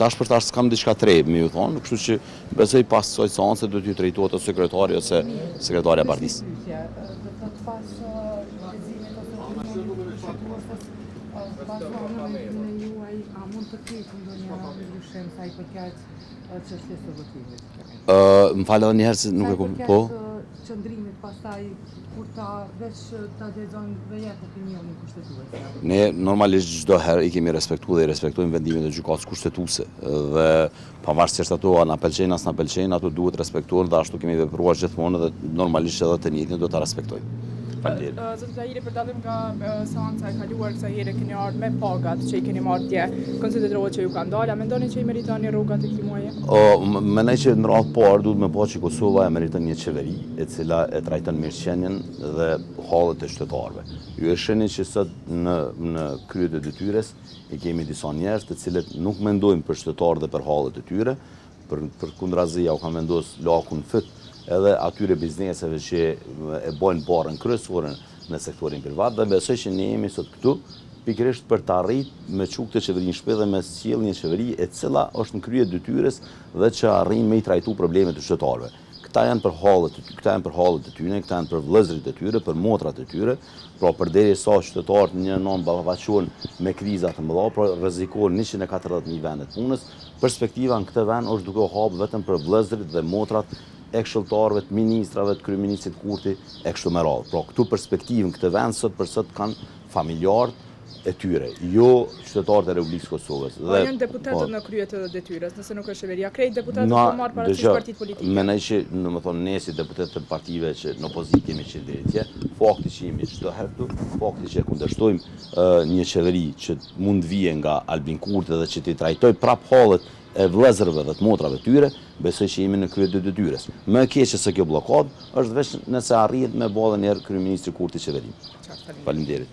tash për tash s'kam diçka tre, me ju thonë, kështu që besoj pas kësaj seance do t'ju drejtohet ose sekretari ose sekretarja e partisë. Do të pas leximit ose pas formën e juaj, a mund të ketë ndonjë ndryshim sa i përket çështjes së votimit? Më falë edhe një herë se nuk e kuptoj. Po. Qëndrimit pastaj kur veç ta lexojnë dhe jep opinionin kushtetues. Ne normalisht çdo herë i kemi respektuar dhe i respektojmë vendimin e gjykatës kushtetuese dhe pavarësisht ato na pëlqejnë as na pëlqejnë, ato duhet respektuar dhe ashtu kemi vepruar gjithmonë dhe normalisht edhe të njëjtin do ta respektojmë. Zoti Tahiri, për dallim nga seanca e kaluar kësaj here keni ardhur me pagat që i keni marrë dje, konsiderohet që ju ka ndalë, a mendoni që i meritoni rrogat e këtij muaji? Mendoj që në radhë parë duhet me që Kosova e meriton një qeveri e cila e trajton mirëqenien dhe hallet e qytetarëve. Ju e shihni që sot në krye të detyres i kemi disa njerëz të cilët nuk mendojnë për qytetarët dhe për hallet e tyre, përkundrazi u kanë vendosur lakun fyt edhe atyre bizneseve që e bojnë barën kryesore në sektorin privat dhe besoj që ne jemi sot këtu pikërisht për të arritur me çuk të qeverinë shpejt dhe me sjellë një qeveri e cila është në krye detyres dhe që arrin me i trajtu problemet e qytetarëve. Këta janë për hallet e tyre, këta janë për vëllezërit e tyre, për motrat e tyre, pra përderisa qytetarët në një anë ballafaqohen me kriza të mëdha, pra rrezikojnë 140.000 vende të punës, perspektiva në këtë vend është duke u hapur vetëm për vëllezërit dhe motrat e këshilltarëve, të ministrave, të kryeministit Kurti e kështu me radhë. Pra këtu perspektivën këtë vend sot për sot kanë familjarët e tyre, jo qytetarët e Republikës Kosovës. Po janë deputetët në krye të detyres, nëse nuk është qeveria, krejt deputetët po marrë parasysh partitë politike. Mendoj që, domethënë, ne si deputetë të partive që në opozitë kemi qenë deri atje, fakti që jemi çdo herë këtu, fakti që kundërshtojmë një qeveri që mund vije nga Albin Kurti dhe që t'i trajtoj prap hallet e vëllezërve dhe të motrave tyre, besoj që jemi në krye të detyres. Më e keqe se kjo blokadë është veç nëse arrihet me ballën e kryeministrit Kurti qeverinë. Faleminderit.